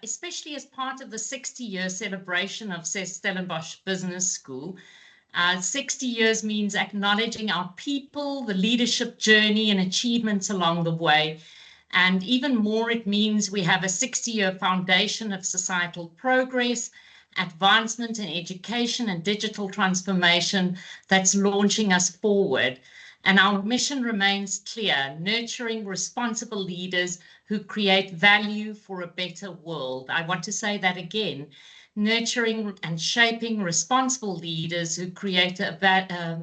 especially as part of the 60-year celebration of Stellenbosch Business School. 60 years means acknowledging our people, the leadership journey and achievements along the way. And even more, it means we have a 60-year foundation of societal progress, advancement in education and digital transformation that's launching us forward. And our mission remains clear: nurturing responsible leaders who create value for a better world. I want to say that again: nurturing and shaping responsible leaders who create a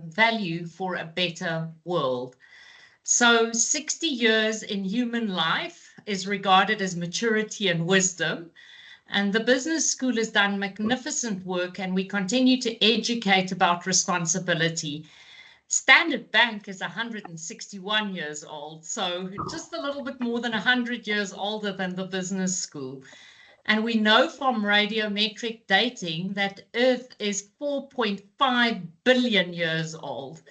value for a better world. So 60 years in human life is regarded as maturity and wisdom. And the business school has done magnificent work, and we continue to educate about responsibility. Standard Bank is 161 years old, so just a little bit more than 100 years older than the business school. And we know from radiometric dating that Earth is 4.5 billion years old.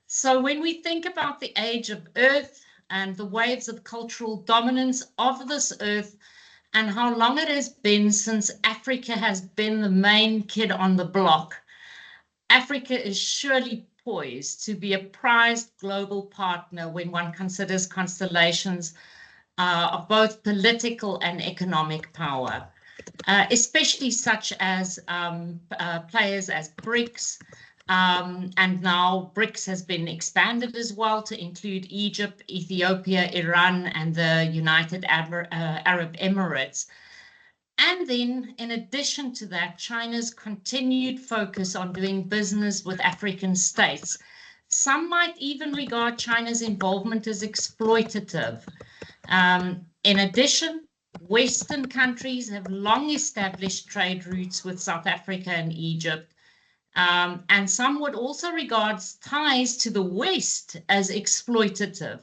So when we think about the age of Earth and the waves of cultural dominance of this Earth, and how long it has been since Africa has been the main kid on the block, Africa is surely poised to be a prized global partner when one considers constellations of both political and economic power, especially such as players as BRICS. And now BRICS has been expanded as well to include Egypt, Ethiopia, Iran, and the United Arab Emirates. And then, in addition to that, China's continued focus on doing business with African states. Some might even regard China's involvement as exploitative. In addition, Western countries have long established trade routes with South Africa and Egypt. And some would also regard ties to the West as exploitative.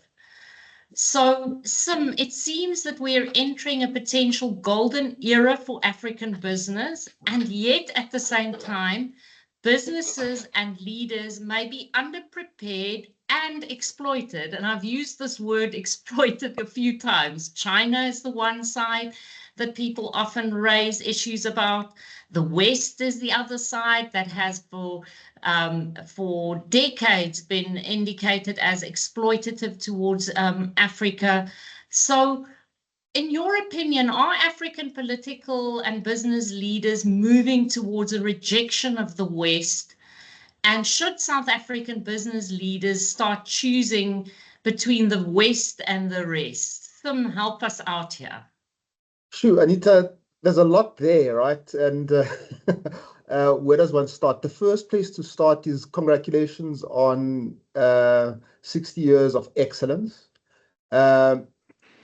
So, Sim, it seems that we're entering a potential golden era for African business, and yet at the same time, businesses and leaders may be underprepared and exploited. And I've used this word exploited a few times. China is the one side that people often raise issues about. The West is the other side that has for decades been indicated as exploitative towards Africa. So in your opinion, are African political and business leaders moving towards a rejection of the West? And should South African business leaders start choosing between the West and the rest? Sim, help us out here. Sure, Anita, there's a lot there, right? And where does one start? The first place to start is congratulations on 60 years of excellence.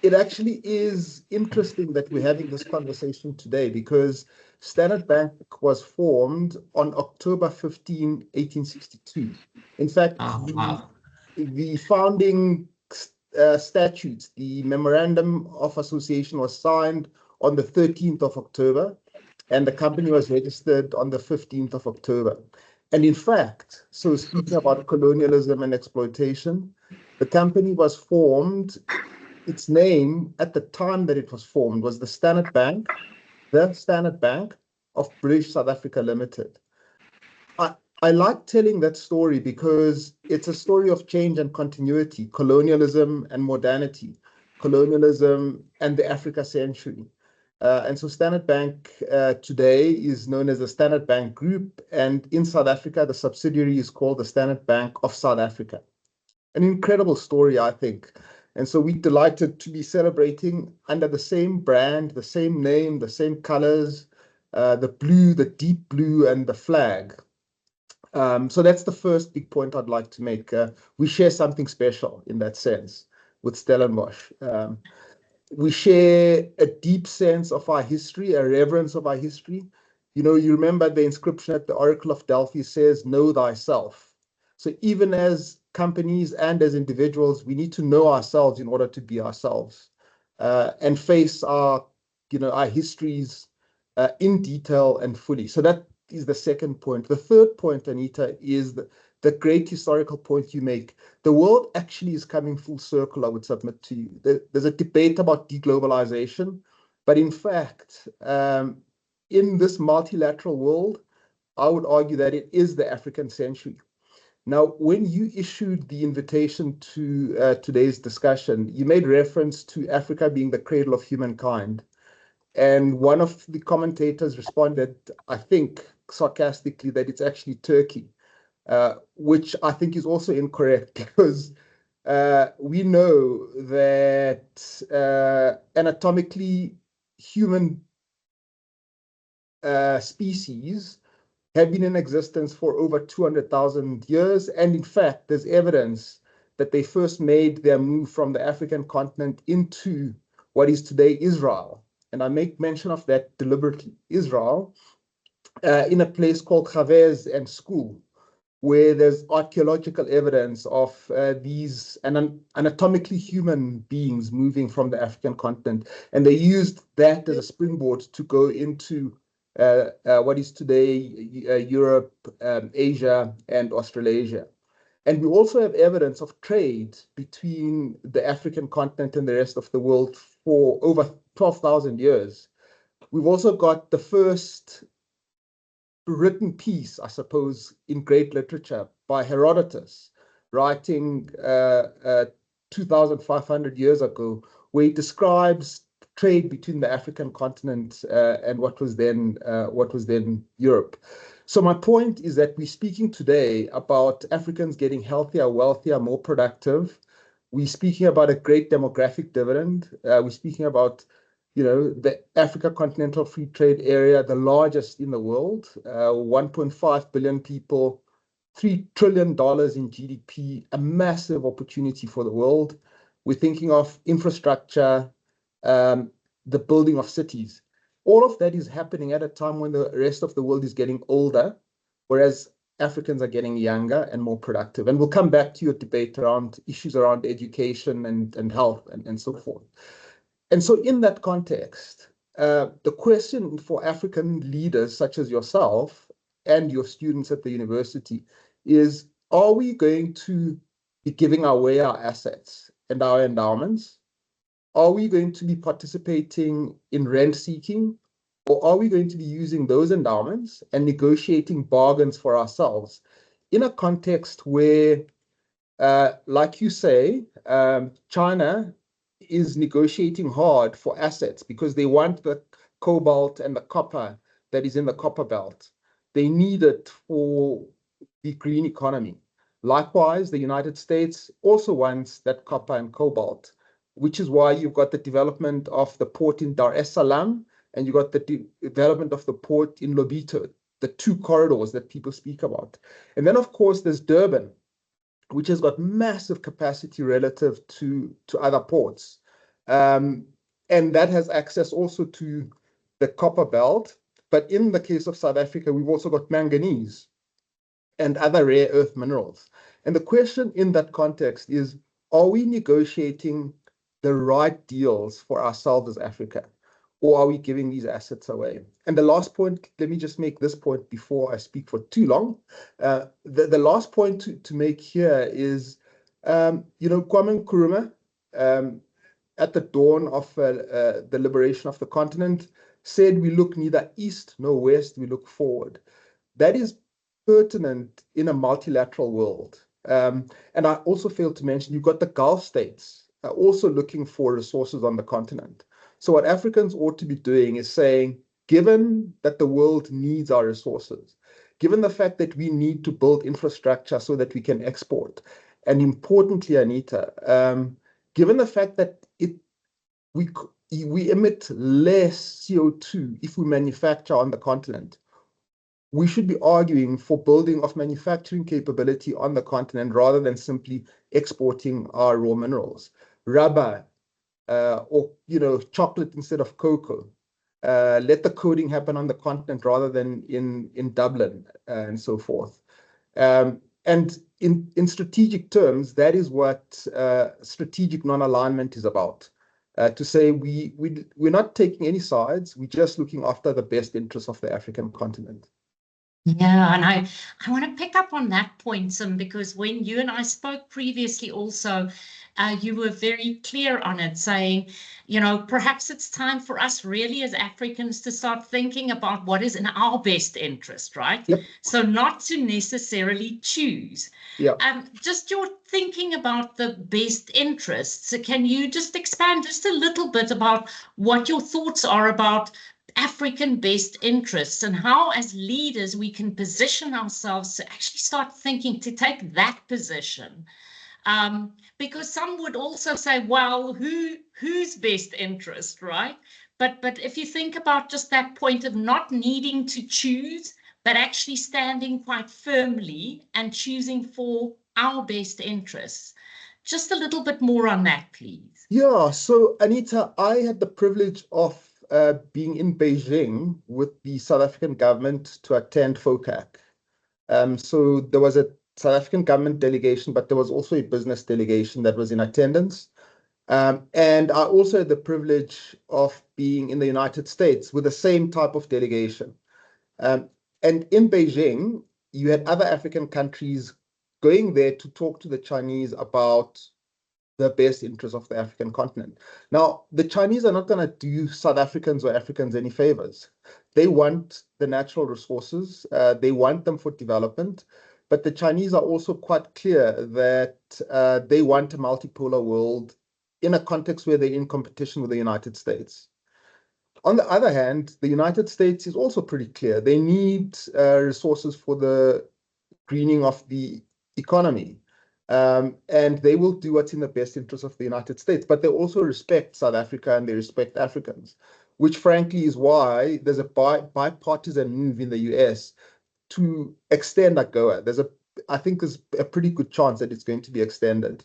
It actually is interesting that we're having this conversation today, because Standard Bank was formed on October 15, 1862. In fact, the founding statutes, the Memorandum of Association, was signed on the 13th of October, and the company was registered on the 15th of October. And in fact, so speaking about colonialism and exploitation, the company was formed, its name at the time that it was formed was the Standard Bank of British South Africa Limited. I like telling that story because it's a story of change and continuity, colonialism and modernity, colonialism and the Africa century. And so Standard Bank today is known as the Standard Bank Group, and in South Africa, the subsidiary is called the Standard Bank of South Africa. An incredible story, I think. And so we're delighted to be celebrating under the same brand, the same name, the same colors, the blue, the deep blue, and the flag. So that's the first big point I'd like to make. We share something special in that sense with Stellenbosch. We share a deep sense of our history, a reverence of our history. You know, you remember the inscription at the Oracle of Delphi says, "Know thyself." So even as companies and as individuals, we need to know ourselves in order to be ourselves, and face our histories in detail and fully. So that is the second point. The third point, Anita, is the great historical point you make. The world actually is coming full circle, I would submit to you. There's a debate about deglobalization. But in fact, in this multilateral world, I would argue that it is the African century. Now, when you issued the invitation to today's discussion, you made reference to Africa being the cradle of humankind. And one of the commentators responded, I think, sarcastically, that it's actually Turkey, which I think is also incorrect, because we know that anatomically human species have been in existence for over 200,000 years. And in fact, there's evidence that they first made their move from the African continent into what is today Israel. And I make mention of that deliberately, Israel, in a place called Chavez and School, where there's archaeological evidence of these anatomically human beings moving from the African continent. And they used that as a springboard to go into what is today Europe, Asia, and Australasia. And we also have evidence of trade between the African continent and the rest of the world for over 12,000 years. We've also got the first written piece, I suppose, in great literature by Herodotus, writing 2,500 years ago, where he describes trade between the African continent and what was then Europe. So my point is that we're speaking today about Africans getting healthier, wealthier, more productive. We're speaking about a great demographic dividend. We're speaking about the Africa Continental Free Trade Area, the largest in the world, 1.5 billion people, $3 trillion in GDP, a massive opportunity for the world. We're thinking of infrastructure, the building of cities. All of that is happening at a time when the rest of the world is getting older, whereas Africans are getting younger and more productive. And we'll come back to your debate around issues around education and health and so forth. And so in that context, the question for African leaders such as yourself and your students at the university is, are we going to be giving away our assets and our endowments? Are we going to be participating in rent seeking? Or are we going to be using those endowments and negotiating bargains for ourselves in a context where, like you say, China is negotiating hard for assets because they want the cobalt and the copper that is in the copper belt. They need it for the green economy. Likewise, the United States also wants that copper and cobalt, which is why you've got the development of the port in Dar es Salaam and you've got the development of the port in Lobito, the two corridors that people speak about. And then, of course, there's Durban, which has got massive capacity relative to other ports. And that has access also to the copper belt. But in the case of South Africa, we've also got manganese and other rare earth minerals. And the question in that context is, are we negotiating the right deals for ourselves as Africa? Or are we giving these assets away? And the last point, let me just make this point before I speak for too long. The last point to make here is, Kwame Nkrumah, at the dawn of the liberation of the continent, said we look neither east nor west, we look forward. That is pertinent in a multilateral world. And I also failed to mention, you've got the Gulf states also looking for resources on the continent. So what Africans ought to be doing is saying, given that the world needs our resources, given the fact that we need to build infrastructure so that we can export, and importantly, Anita, given the fact that we emit less CO2 if we manufacture on the continent, we should be arguing for building of manufacturing capability on the continent rather than simply exporting our raw minerals. Rubber, or chocolate instead of cocoa. Let the coding happen on the continent rather than in Dublin and so forth. And in strategic terms, that is what strategic non-alignment is about. To say we're not taking any sides, we're just looking after the best interests of the African continent. Yeah, and I want to pick up on that point, Sim, because when you and I spoke previously also, you were very clear on it, saying, you know, perhaps it's time for us really as Africans to start thinking about what is in our best interest, right? Yep. So not to necessarily choose. Yeah. Just your thinking about the best interests. Can you just expand just a little bit about what your thoughts are about African best interests and how, as leaders, we can position ourselves to actually start thinking to take that position? Because some would also say, well, whose best interest, right? But if you think about just that point of not needing to choose, but actually standing quite firmly and choosing for our best interests, just a little bit more on that, please. Yeah, so Anita, I had the privilege of being in Beijing with the South African government to attend FOCAC. So there was a South African government delegation, but there was also a business delegation that was in attendance. And I also had the privilege of being in the United States with the same type of delegation. And in Beijing, you had other African countries going there to talk to the Chinese about the best interests of the African continent. Now, the Chinese are not going to do South Africans or Africans any favors. They want the natural resources. They want them for development. But the Chinese are also quite clear that they want a multipolar world in a context where they're in competition with the United States. On the other hand, the United States is also pretty clear. They need resources for the greening of the economy. And they will do what's in the best interest of the United States, but they also respect South Africa and they respect Africans, which frankly is why there's a bipartisan move in the US to extend AGOA. I think there's a pretty good chance that it's going to be extended.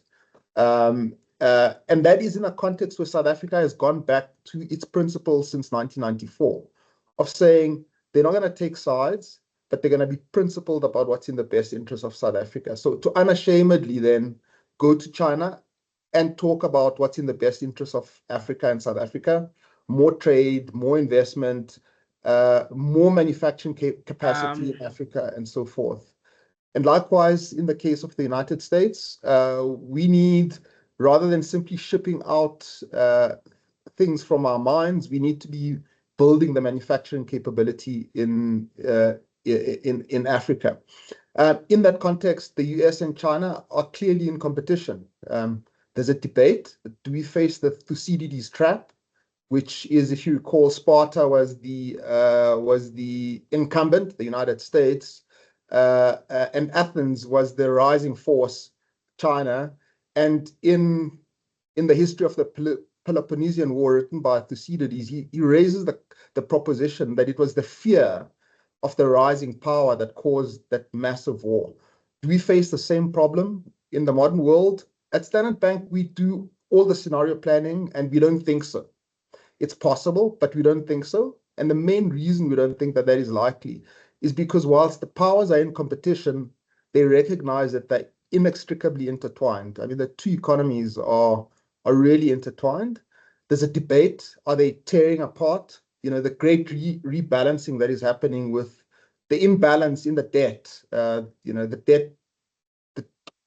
And that is in a context where South Africa has gone back to its principles since 1994 of saying they're not going to take sides, but they're going to be principled about what's in the best interest of South Africa. So to unashamedly then go to China and talk about what's in the best interest of Africa and South Africa, more trade, more investment, more manufacturing capacity in Africa, and so forth. And likewise, in the case of the United States, we need, rather than simply shipping out things from our mines, we need to be building the manufacturing capability in Africa. In that context, the US and China are clearly in competition. There's a debate. Do we face the Thucydides trap, which is, if you recall, Sparta was the incumbent, the United States, and Athens was the rising force, China. And in the history of the Peloponnesian War, written by Thucydides, he raises the proposition that it was the fear of the rising power that caused that massive war. Do we face the same problem in the modern world? At Standard Bank, we do all the scenario planning, and we don't think so. It's possible, but we don't think so. And the main reason we don't think that is likely is because whilst the powers are in competition, they recognize that they're inextricably intertwined. I mean, the two economies are really intertwined. There's a debate. Are they tearing apart? You know, the great rebalancing that is happening with the imbalance in the debt, the debt,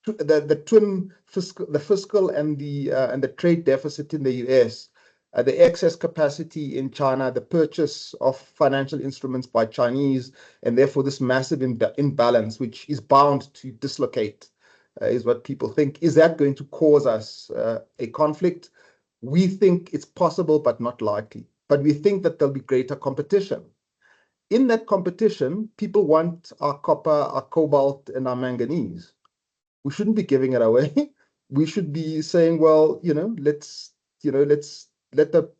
the twin fiscal, the fiscal and the trade deficit in the US, the excess capacity in China, the purchase of financial instruments by Chinese, and therefore this massive imbalance, which is bound to dislocate, is what people think. Is that going to cause us a conflict? We think it's possible, but not likely. But we think that there'll be greater competition. In that competition, people want our copper, our cobalt, and our manganese. We shouldn't be giving it away. We should be saying, well, let's let the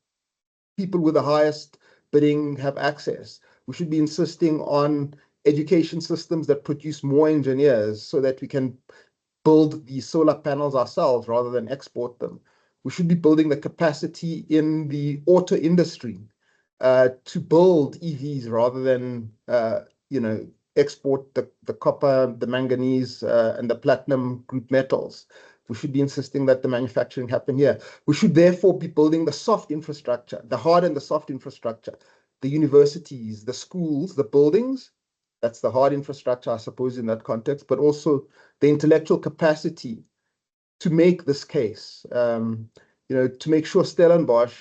people with the highest bidding have access. We should be insisting on education systems that produce more engineers so that we can build the solar panels ourselves rather than export them. We should be building the capacity in the auto industry to build EVs rather than, export the copper, the manganese, and the platinum group metals. We should be insisting that the manufacturing happen here. We should therefore be building the soft infrastructure, the hard and the soft infrastructure, the universities, the schools, the buildings. That's the hard infrastructure, I suppose, in that context, but also the intellectual capacity to make this case, to make sure Stellenbosch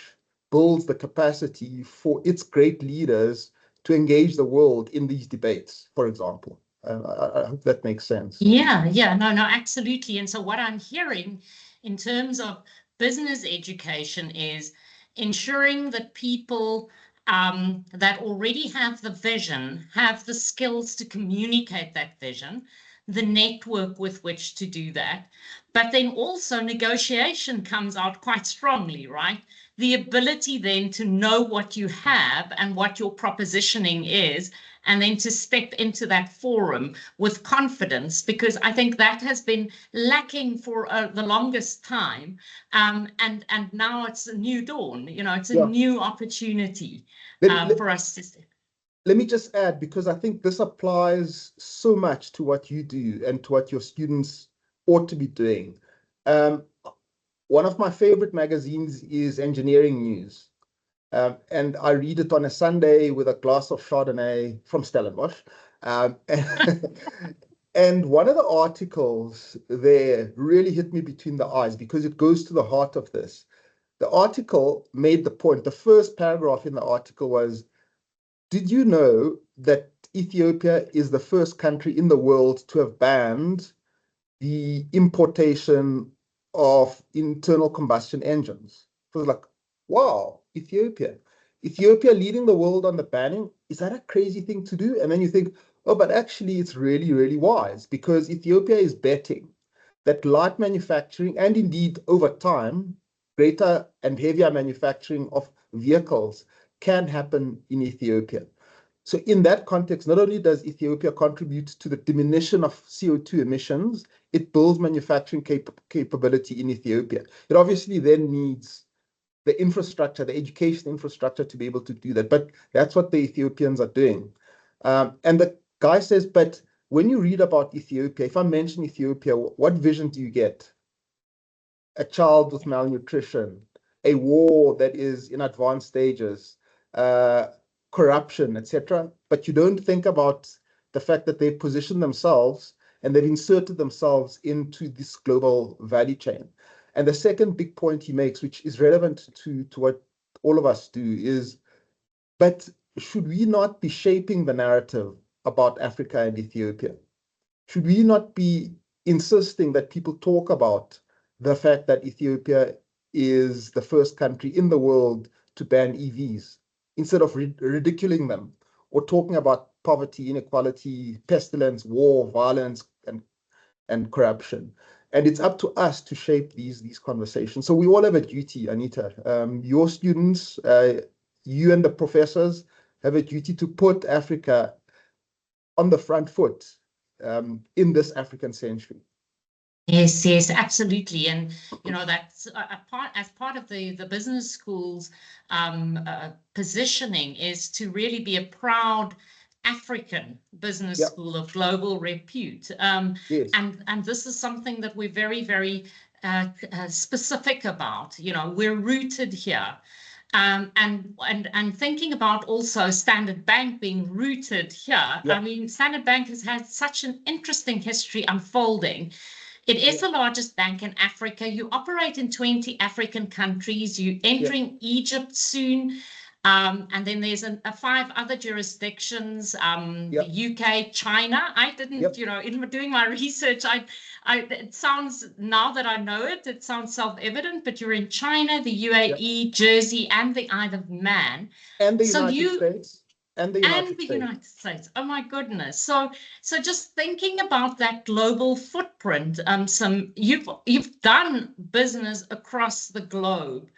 builds the capacity for its great leaders to engage the world in these debates, for example. I hope that makes sense. Yeah, no, absolutely. And so what I'm hearing in terms of business education is ensuring that people that already have the vision have the skills to communicate that vision, the network with which to do that. But then also negotiation comes out quite strongly, right? The ability then to know what you have and what your propositioning is, and then to step into that forum with confidence, because I think that has been lacking for the longest time. And now it's a new dawn, it's a new opportunity for us to. Let me just add, because I think this applies so much to what you do and to what your students ought to be doing. One of my favorite magazines is Engineering News. And I read it on a Sunday with a glass of Chardonnay from Stellenbosch. And one of the articles there really hit me between the eyes because it goes to the heart of this. The article made the point, the first paragraph in the article was, did you know that Ethiopia is the first country in the world to have banned the importation of internal combustion engines? It was like, wow, Ethiopia leading the world on the banning. Is that a crazy thing to do? And then you think, oh, but actually it's really, really wise, because Ethiopia is betting that light manufacturing and indeed over time, greater and heavier manufacturing of vehicles can happen in Ethiopia. So in that context, not only does Ethiopia contribute to the diminution of CO2 emissions, it builds manufacturing capability in Ethiopia. It obviously then needs the infrastructure, the education infrastructure to be able to do that. But that's what the Ethiopians are doing. And the guy says, but when you read about Ethiopia, if I mention Ethiopia, what vision do you get? A child with malnutrition, a war that is in advanced stages, corruption, etc. But you don't think about the fact that they've positioned themselves and they've inserted themselves into this global value chain. And the second big point he makes, which is relevant to what all of us do, is, but should we not be shaping the narrative about Africa and Ethiopia? Should we not be insisting that people talk about the fact that Ethiopia is the first country in the world to ban EVs, instead of ridiculing them or talking about poverty, inequality, pestilence, war, violence, and corruption? And it's up to us to shape these conversations. So we all have a duty, Anita. Your students, you and the professors have a duty to put Africa on the front foot in this African century. Yes, absolutely. And, that's as part of the business school's positioning is to really be a proud African business school of global repute. Yes. And this is something that we're very, very specific about. We're rooted here. And thinking about also Standard Bank being rooted here. I mean, Standard Bank has had such an interesting history unfolding. It is the largest bank in Africa. You operate in 20 African countries. You're entering Egypt soon. And then there's 5 other jurisdictions, the UK, China. I didn't, in doing my research, it sounds, now that I know it, it sounds self-evident, but you're in China, the UAE, Jersey, and the Isle of Man. And the United States. And the United States. Oh my goodness. So just thinking about that global footprint, you've done business across the globe.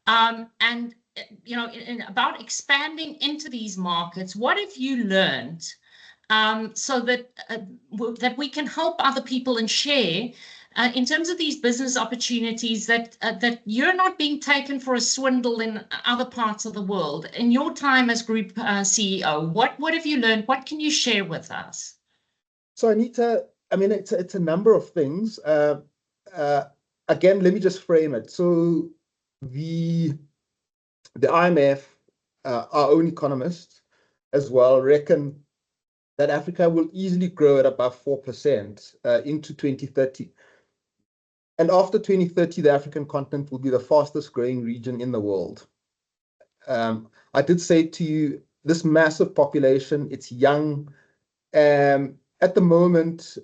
And about expanding into these markets, what have you learned so that we can help other people and share in terms of these business opportunities that you're not being taken for a swindle in other parts of the world? In your time as group CEO, what have you learned? What can you share with us? So Anita, I mean, it's a number of things. Again, let me just frame it. So the IMF, our own economists as well, reckon that Africa will easily grow at above 4% into 2030. And after 2030, the African continent will be the fastest growing region in the world. I did say to you, this massive population, it's young. At the moment,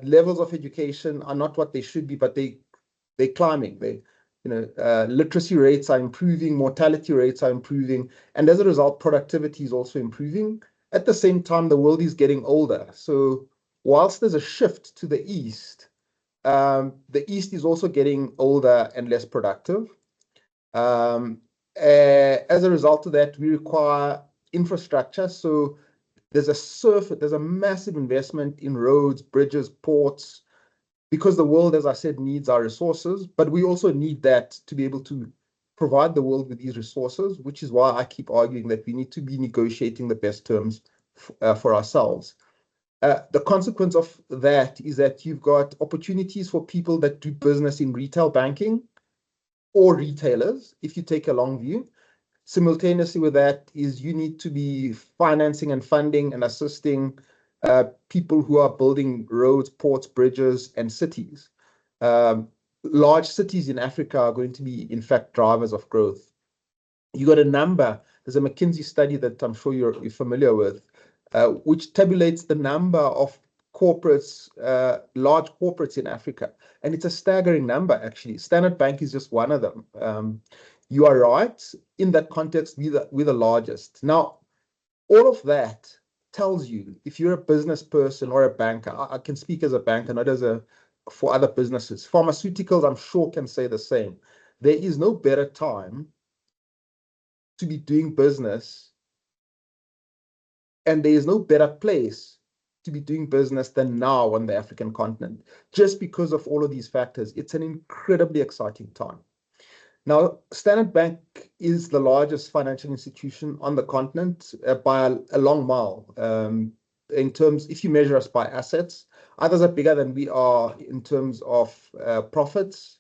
levels of education are not what they should be, but they're climbing. Literacy rates are improving, mortality rates are improving, and as a result, productivity is also improving. At the same time, the world is getting older. So whilst there's a shift to the East is also getting older and less productive. As a result of that, we require infrastructure. So there's a massive investment in roads, bridges, ports, because the world, as I said, needs our resources, but we also need that to be able to provide the world with these resources, which is why I keep arguing that we need to be negotiating the best terms for ourselves. The consequence of that is that you've got opportunities for people that do business in retail banking or retailers, if you take a long view. Simultaneously with that is you need to be financing and funding and assisting people who are building roads, ports, bridges, and cities. Large cities in Africa are going to be, in fact, drivers of growth. You got a number. There's a McKinsey study that I'm sure you're familiar with, which tabulates the number of corporates, large corporates in Africa. And it's a staggering number, actually. Standard Bank is just one of them. You are right. In that context, we're the largest. Now, all of that tells you, if you're a business person or a banker, I can speak as a banker, not for other businesses. Pharmaceuticals, I'm sure, can say the same. There is no better time to be doing business, and there is no better place to be doing business than now on the African continent, just because of all of these factors. It's an incredibly exciting time. Now, Standard Bank is the largest financial institution on the continent by a long mile. In terms, if you measure us by assets, others are bigger than we are in terms of profits,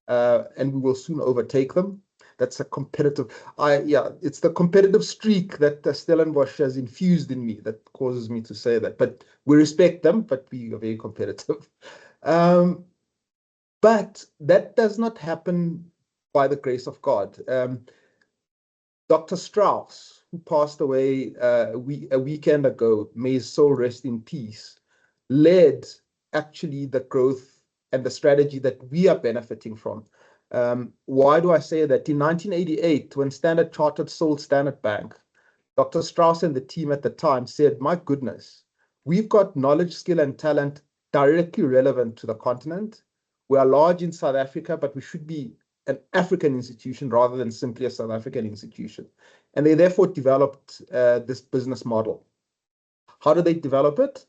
and we will soon overtake them. That's a competitive, it's the competitive streak that Stellenbosch has infused in me that causes me to say that. But we respect them, but we are very competitive. But that does not happen by the grace of God. Dr. Strauss, who passed away a weekend ago, may his soul rest in peace, led actually the growth and the strategy that we are benefiting from. Why do I say that? In 1988, when Standard Chartered sold Standard Bank, Dr. Strauss and the team at the time said, my goodness, we've got knowledge, skill, and talent directly relevant to the continent. We are large in South Africa, but we should be an African institution rather than simply a South African institution. And they therefore developed this business model. How did they develop it?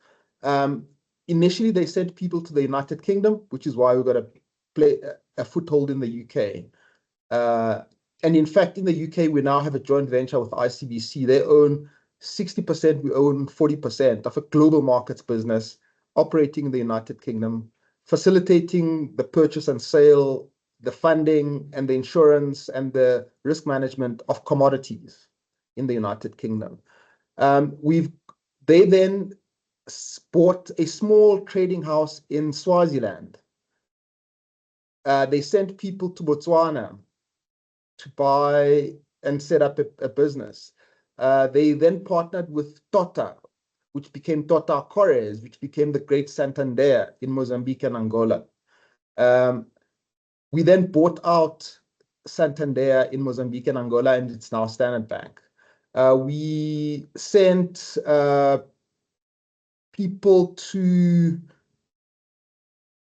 Initially, they sent people to the United Kingdom, which is why we've got to play a foothold in the UK. And in fact, in the UK, we now have a joint venture with ICBC. They own 60%, we own 40% of a global markets business operating in the United Kingdom, facilitating the purchase and sale, the funding and the insurance and the risk management of commodities in the United Kingdom. They then bought a small trading house in Swaziland. They sent people to Botswana to buy and set up a business. They then partnered with Tota, which became Tota Cores, which became the Great Santander in Mozambique and Angola. We then bought out Santander in Mozambique and Angola, and it's now Standard Bank. We sent people to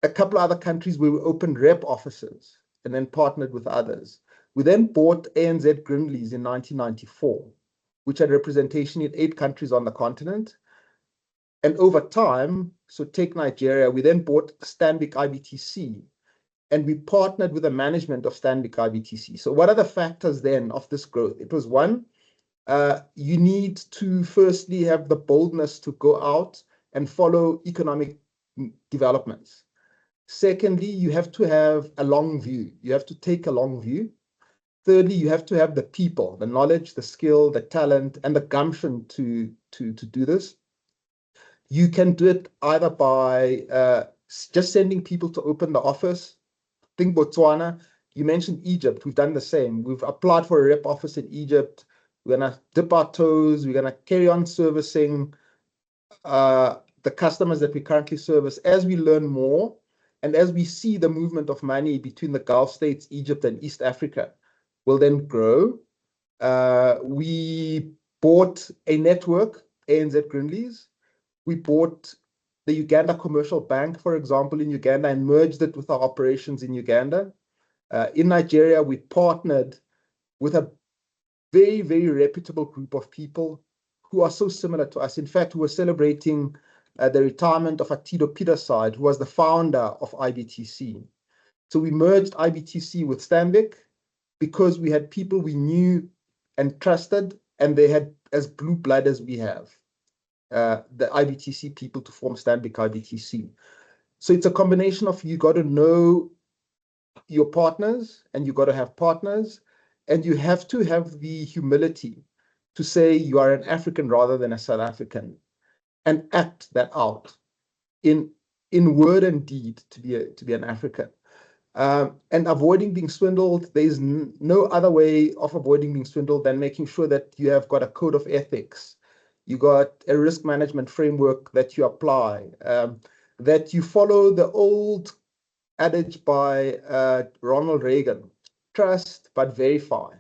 a couple of other countries where we opened rep offices and then partnered with others. We then bought ANZ Grindleys in 1994, which had representation in 8 countries on the continent. And over time, so take Nigeria, we then bought Stanbic IBTC, and we partnered with the management of Stanbic IBTC. So what are the factors then of this growth? It was one, you need to firstly have the boldness to go out and follow economic developments. Secondly, you have to have a long view. You have to take a long view. Thirdly, you have to have the people, the knowledge, the skill, the talent, and the gumption to do this. You can do it either by just sending people to open the office, think Botswana, you mentioned Egypt. We've done the same. We've applied for a rep office in Egypt. We're going to dip our toes. We're going to carry on servicing the customers that we currently service. As we learn more and as we see the movement of money between the Gulf states, Egypt and East Africa will then grow. We bought a network, ANZ Grindleys. We bought the Uganda Commercial Bank, for example, in Uganda, and merged it with our operations in Uganda. In Nigeria, we partnered with a very, very reputable group of people who are so similar to us. In fact, we were celebrating the retirement of Atido Pidaside, who was the founder of IBTC. So we merged IBTC with Stanbic because we had people we knew and trusted, and they had as blue blood as we have, the IBTC people to form Stanbic IBTC. So it's a combination of you got to know your partners and you got to have partners, and you have to have the humility to say you are an African rather than a South African, and act that out in word and deed to be an African. And avoiding being swindled, there's no other way of avoiding being swindled than making sure that you have got a code of ethics. You got a risk management framework that you apply, that you follow the old adage by Ronald Reagan, trust but verify.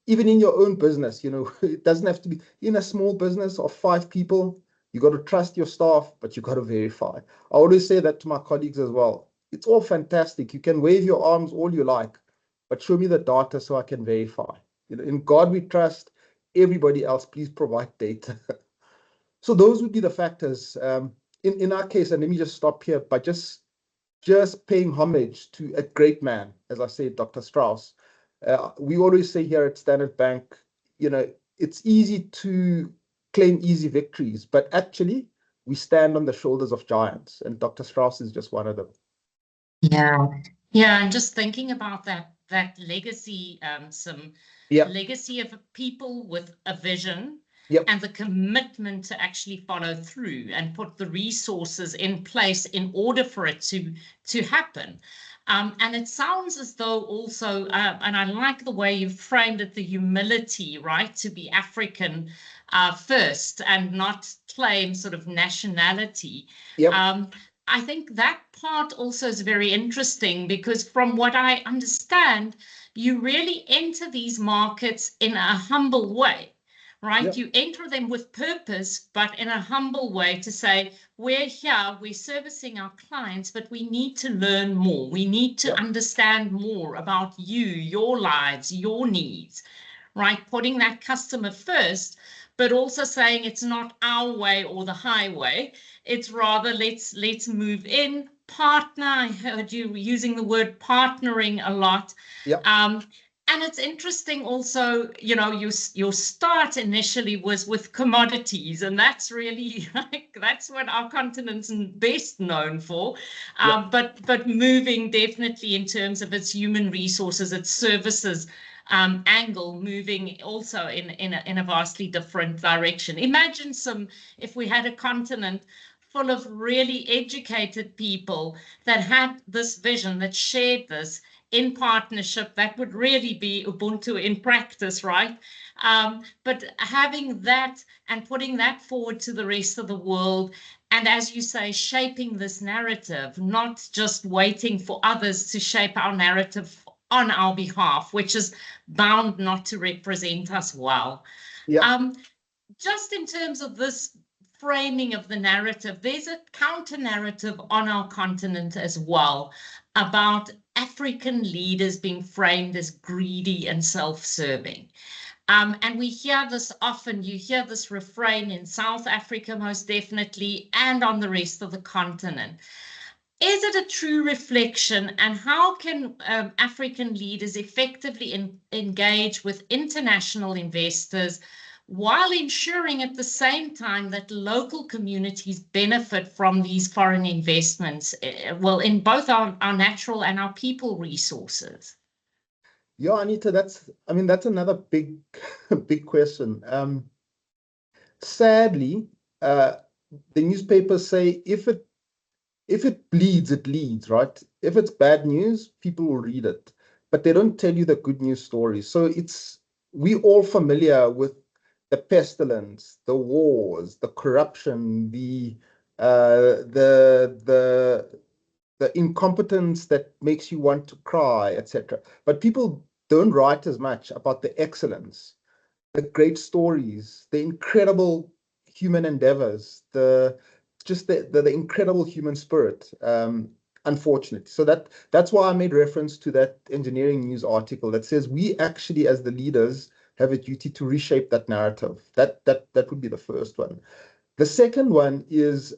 Even in your own business, it doesn't have to be in a small business of 5 people. You got to trust your staff, but you got to verify. I always say that to my colleagues as well. It's all fantastic. You can wave your arms all you like, but show me the data so I can verify. In God we trust. Everybody else, please provide data. So those would be the factors. In our case, and let me just stop here, but just paying homage to a great man, as I said, Dr. Strauss. We always say here at Standard Bank, it's easy to claim easy victories, but actually we stand on the shoulders of giants, and Dr. Strauss is just one of them. Yeah, and just thinking about that legacy, some legacy of people with a vision and the commitment to actually follow through and put the resources in place in order for it to happen. And it sounds as though also, and I like the way you framed it, the humility, right, to be African first and not claim sort of nationality. I think that part also is very interesting because from what I understand, you really enter these markets in a humble way, right? You enter them with purpose, but in a humble way to say, we're here, we're servicing our clients, but we need to learn more. We need to understand more about you, your lives, your needs, right? Putting that customer first, but also saying it's not our way or the highway. It's rather let's move in, partner. I heard you using the word partnering a lot. And it's interesting also, your start initially was with commodities, and that's really that's what our continent's best known for. But moving definitely in terms of its human resources, its services angle, moving also in a vastly different direction. Imagine if we had a continent full of really educated people that had this vision, that shared this in partnership, that would really be Ubuntu in practice, right? But having that and putting that forward to the rest of the world, and as you say, shaping this narrative, not just waiting for others to shape our narrative on our behalf, which is bound not to represent us well. Just in terms of this framing of the narrative, there's a counter narrative on our continent as well about African leaders being framed as greedy and self-serving. And we hear this often. You hear this refrain in South Africa, most definitely, and on the rest of the continent. Is it a true reflection, and how can African leaders effectively engage with international investors while ensuring at the same time that local communities benefit from these foreign investments, in both our natural and our people resources? Yeah, Anita, that's another big question. Sadly, the newspapers say if it bleeds, it leads, right? if it's bad news, people will read it, but they don't tell you the good news stories. So we all familiar with the pestilence, the wars, the corruption, the incompetence that makes you want to cry, etc. But people don't write as much about the excellence, the great stories, the incredible human endeavors, the incredible human spirit. Unfortunately, so that's why I made reference to that engineering news article that says we actually, as the leaders, have a duty to reshape that narrative. That would be the first one. The second one is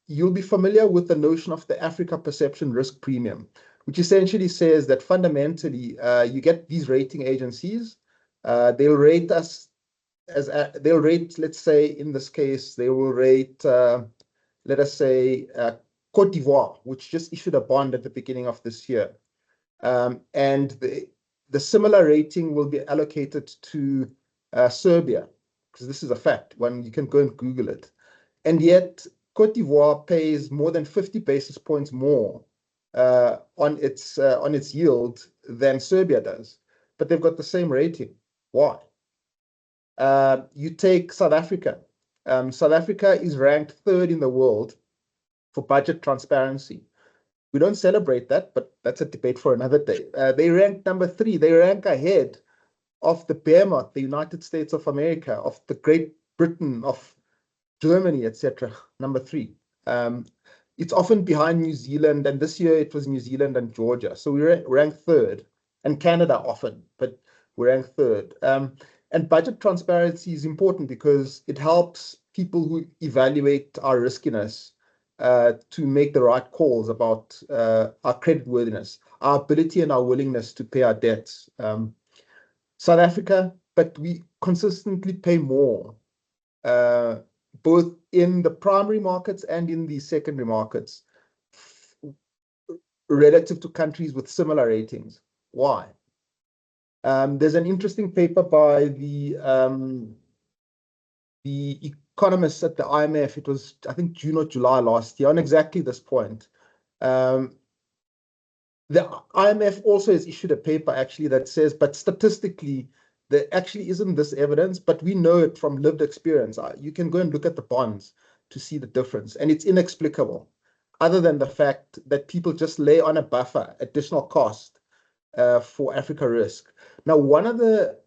you'll be familiar with the notion of the Africa Perception Risk Premium, which essentially says that fundamentally you get these rating agencies. They'll rate us they'll rate, let's say, in this case, they will rate, let us say, Cote d'Ivoire, which just issued a bond at the beginning of this year. And the similar rating will be allocated to Serbia, because this is a fact. You can go and Google it. And yet, Cote d'Ivoire pays more than 50 basis points more on its yield than Serbia does. But they've got the same rating. Why? You take South Africa. South Africa is ranked third in the world for budget transparency. We don't celebrate that, but that's a debate for another day. They rank number 3. They rank ahead of the behemoth, the United States of America, of the Great Britain, of Germany, etc. Number 3. It's often behind New Zealand, and this year it was New Zealand and Georgia. So we rank third, and Canada often, but we rank third. And budget transparency is important because it helps people who evaluate our riskiness to make the right calls about our creditworthiness, our ability and our willingness to pay our debts. South Africa, but we consistently pay more, both in the primary markets and in the secondary markets, relative to countries with similar ratings. Why? There's an interesting paper by the economists at the IMF. It was, I think, June or July last year on exactly this point. The IMF also has issued a paper actually that says, but statistically, there actually isn't this evidence, but we know it from lived experience. You can go and look at the bonds to see the difference, and it's inexplicable, other than the fact that people just lay on a buffer, additional cost for Africa risk. Now, one of the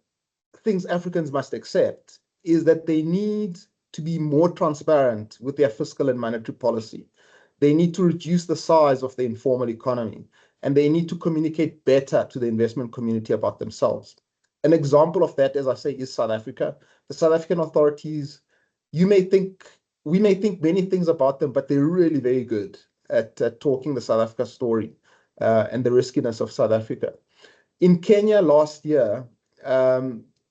things Africans must accept is that they need to be more transparent with their fiscal and monetary policy. They need to reduce the size of the informal economy, and they need to communicate better to the investment community about themselves. An example of that, as I say, is South Africa. The South African authorities, we may think many things about them, but they're really very good at talking the South Africa story and the riskiness of South Africa. In Kenya last year,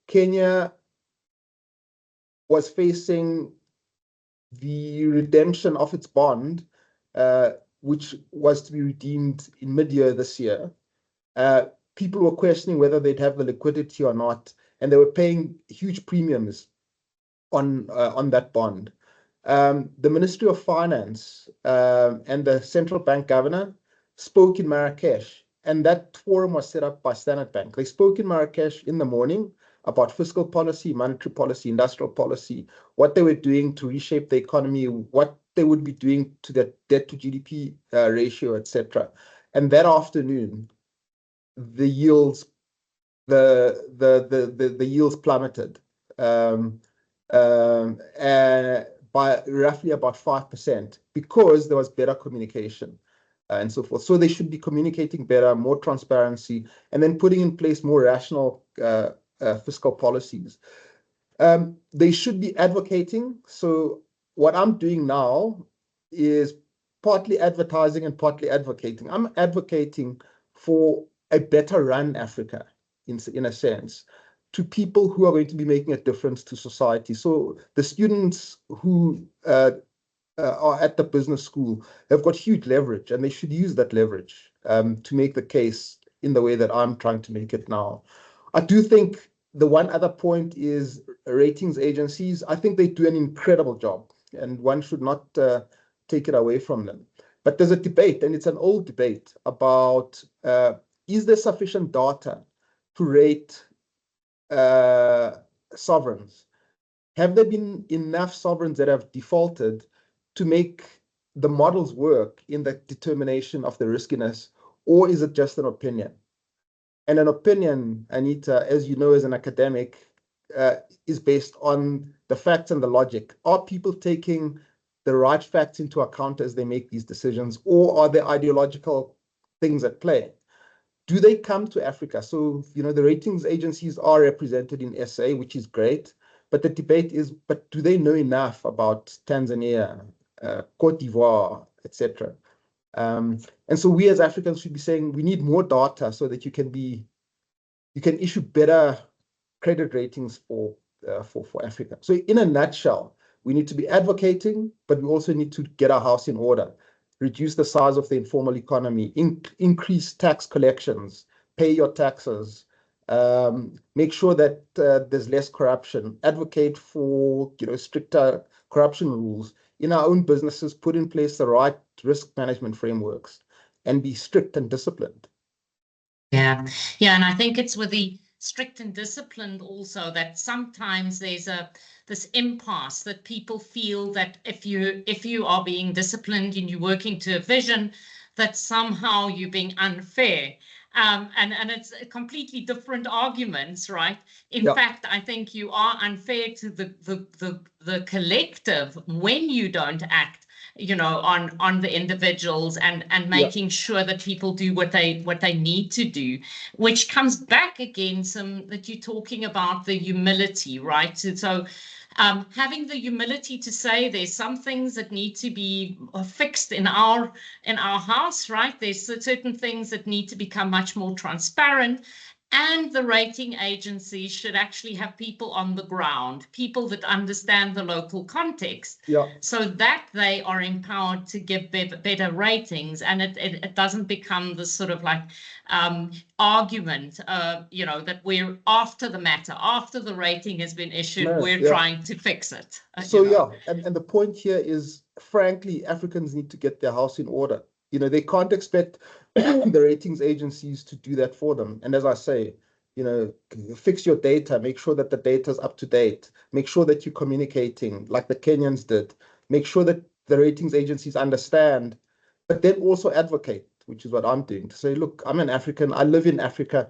Kenya was facing the redemption of its bond, which was to be redeemed in mid-year this year. People were questioning whether they'd have the liquidity or not, and they were paying huge premiums on that bond. The Ministry of Finance and the central bank governor spoke in Marrakesh, and that forum was set up by Standard Bank. They spoke in Marrakesh in the morning about fiscal policy, monetary policy, industrial policy, what they were doing to reshape the economy, what they would be doing to the debt to GDP ratio, etc. And that afternoon, the yields yields plummeted and by roughly about 5% because there was better communication and so forth. So they should be communicating better, more transparency, and then putting in place more rational fiscal policies. They should be advocating. So what I'm doing now is partly advertising and partly advocating. I'm advocating for a better run Africa, in a sense, to people who are going to be making a difference to society. So the students who are at the business school have got huge leverage, and they should use that leverage to make the case in the way that I'm trying to make it now. I do think the one other point is ratings agencies. I think they do an incredible job, and one should not take it away from them. But there's a debate, and it's an old debate, about is there sufficient data to rate sovereigns? Have there been enough sovereigns that have defaulted to make the models work in the determination of the riskiness, or is it just an opinion? And an opinion, Anita, as you know, as an academic, is based on the facts and the logic. Are people taking the right facts into account as they make these decisions, or are there ideological things at play? Do they come to Africa? So, the ratings agencies are represented in SA, which is great. But the debate is, but do they know enough about Tanzania, Cote d'Ivoire, etc.? And so we as Africans should be saying we need more data so that you can issue better credit ratings for Africa. So in a nutshell, we need to be advocating, but we also need to get our house in order, reduce the size of the informal economy, increase tax collections, pay your taxes, make sure that there's less corruption, advocate for stricter corruption rules in our own businesses, put in place the right risk management frameworks, and be strict and disciplined. Yeah, and I think it's with the strict and disciplined also that sometimes there's this impasse that people feel that if you are being disciplined and you're working to a vision, that somehow you're being unfair. And it's completely different arguments, right? In fact, I think you are unfair to the collective when you don't act on the individuals and making sure that people do what they need to do, which comes back again that you're talking about the humility, right? So having the humility to say there's some things that need to be fixed in our house, right? There's certain things that need to become much more transparent. And the rating agencies should actually have people on the ground, people that understand the local context, so that they are empowered to give better ratings. And it doesn't become this sort of like argument, that we're after the matter, after the rating has been issued, we're trying to fix it. So, and the point here is, frankly, Africans need to get their house in order. They can't expect the ratings agencies to do that for them. And as I say, fix your data, make sure that the data is up to date, make sure that you're communicating like the Kenyans did, make sure that the ratings agencies understand, but then also advocate, which is what I'm doing, to say, look, I'm an African, I live in Africa.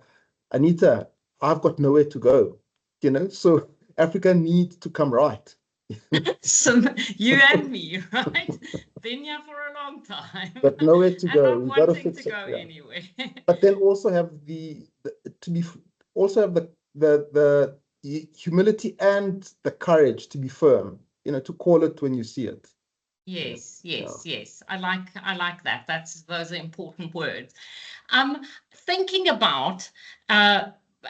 Anita, I've got nowhere to go, so Africa needs to come right. So you and me, right? Been here for a long time, but nowhere to go. Not wanting to go anywhere. But then also have the humility and the courage to be firm. To call it when you see it. Yes. I like that. Those are important words. Thinking about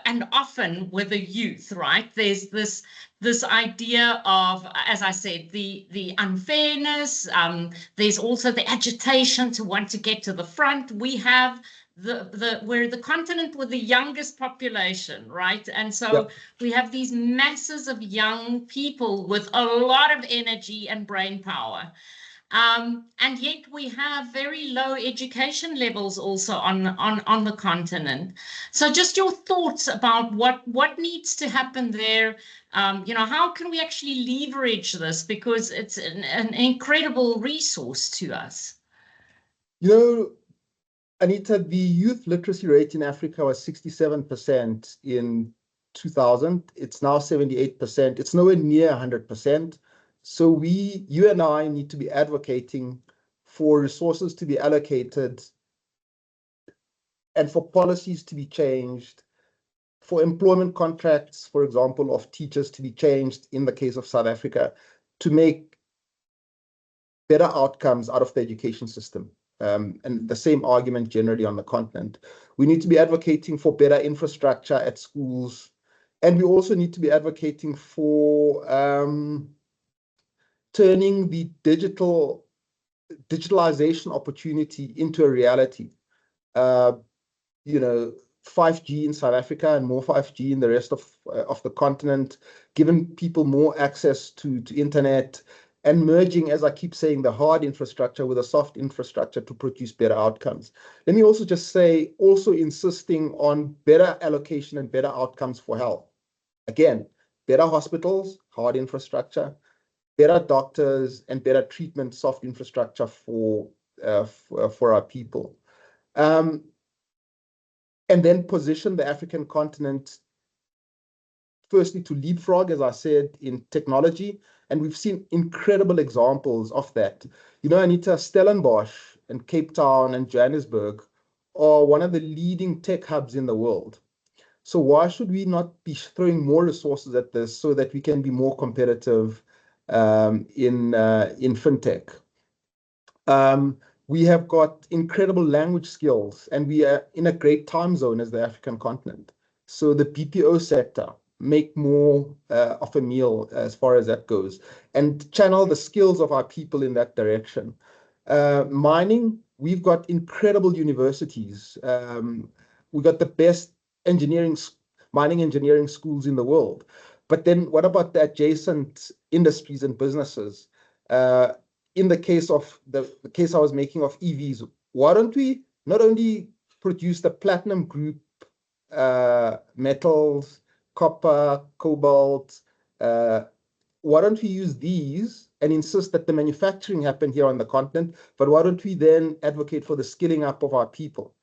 and often with the youth, right? There's this idea of, as I said, the unfairness. There's also the agitation to want to get to the front. We have we're the continent with the youngest population, right? And so we have these masses of young people with a lot of energy and brain power. And yet we have very low education levels also on the continent. So just your thoughts about what needs to happen there. How can we actually leverage this? Because it's an incredible resource to us. Anita, the youth literacy rate in Africa was 67% in 2000. It's now 78%. It's nowhere near 100%. So you and I need to be advocating for resources to be allocated and for policies to be changed, for employment contracts, for example, of teachers to be changed in the case of South Africa, to make better outcomes out of the education system. And the same argument generally on the continent. We need to be advocating for better infrastructure at schools. And we also need to be advocating for turning the digitalization opportunity into a reality. 5G in South Africa and more 5G in the rest of the continent, giving people more access to internet, and merging, as I keep saying, the hard infrastructure with a soft infrastructure to produce better outcomes. Let me also just say, also insisting on better allocation and better outcomes for health. Again, better hospitals, hard infrastructure, better doctors, and better treatment, soft infrastructure for our people. And then position the African continent firstly to leapfrog, as I said, in technology. And we've seen incredible examples of that. You know, Anita, Stellenbosch and Cape Town and Johannesburg are one of the leading tech hubs in the world. So why should we not be throwing more resources at this so that we can be more competitive in fintech? We have got incredible language skills, and we are in a great time zone as the African continent. So the BPO sector, make more of a meal as far as that goes, and channel the skills of our people in that direction. Mining, we've got incredible universities. We've got the best mining engineering schools in the world. But then what about the adjacent industries and businesses? In the case of the case I was making of EVs, why don't we not only produce the platinum group metals, copper, cobalt, why don't we use these and insist that the manufacturing happen here on the continent, but why don't we then advocate for the skilling up of our people?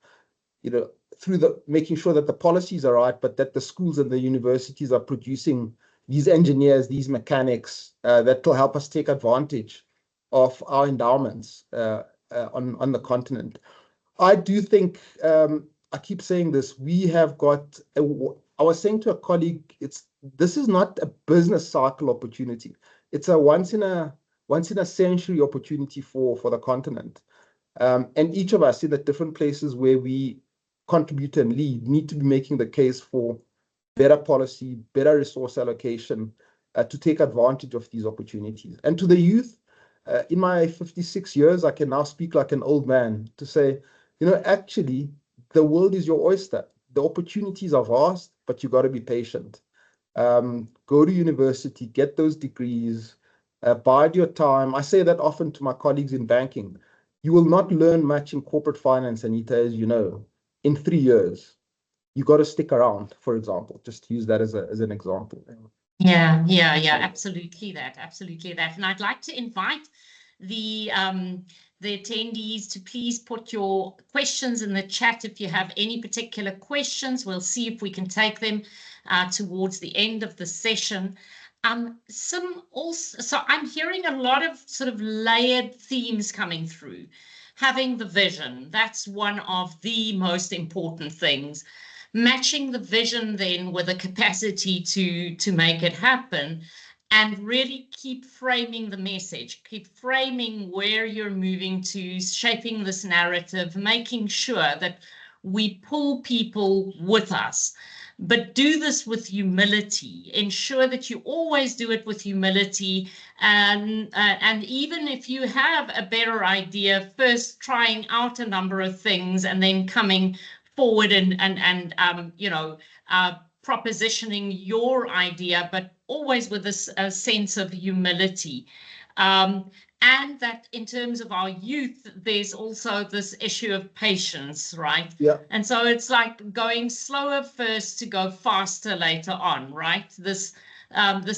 You know, through the making sure that the policies are right, but that the schools and the universities are producing these engineers, these mechanics that will help us take advantage of our endowments on the continent. I do think, I keep saying this, we have got, I was saying to a colleague, this is not a business cycle opportunity. It's a once in a century opportunity for the continent. And each of us in the different places where we contribute and lead need to be making the case for better policy, better resource allocation to take advantage of these opportunities. And to the youth, in my 56 years, I can now speak like an old man to say, you know, actually, the world is your oyster. The opportunities are vast, but you got to be patient. Go to university, get those degrees, bide your time. I say that often to my colleagues in banking. You will not learn much in corporate finance, Anita, as you know, in 3 years. You got to stick around, for example, just to use that as an example. Yeah, absolutely that. And I'd like to invite the attendees to please put your questions in the chat if you have any particular questions. We'll see if we can take them towards the end of the session. So I'm hearing a lot of sort of layered themes coming through. Having the vision, that's one of the most important things. Matching the vision then with a capacity to make it happen, and really keep framing the message, keep framing where you're moving to, shaping this narrative, making sure that we pull people with us. But do this with humility. Ensure that you always do it with humility. And even if you have a better idea, first trying out a number of things and then coming forward and propositioning your idea, but always with this sense of humility. And that in terms of our youth, there's also this issue of patience, right? Yeah. And so it's like going slower first to go faster later on, right? This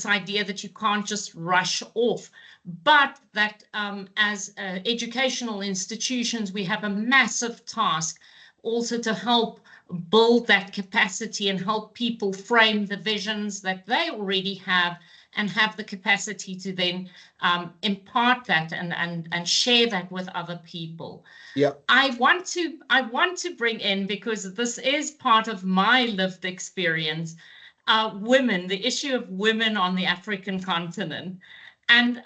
idea that you can't just rush off, but that as educational institutions, we have a massive task also to help build that capacity and help people frame the visions that they already have and have the capacity to then impart that and share that with other people. Yeah. I want to bring in, because this is part of my lived experience, women, the issue of women on the African continent. And,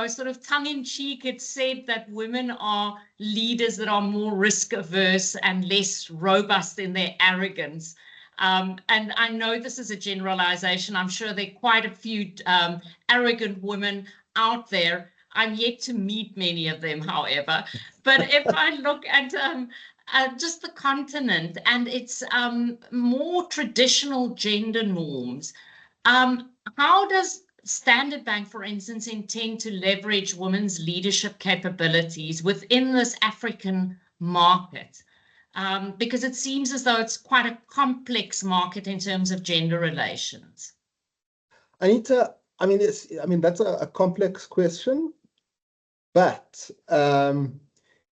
sort of tongue in cheek, it's said that women are leaders that are more risk averse and less robust in their arrogance. And I know this is a generalization. I'm sure there are quite a few arrogant women out there. I'm yet to meet many of them, however. But if I look at just the continent and its more traditional gender norms, how does Standard Bank, for instance, intend to leverage women's leadership capabilities within this African market? Because it seems as though it's quite a complex market in terms of gender relations. Anita, I mean, that's a complex question, but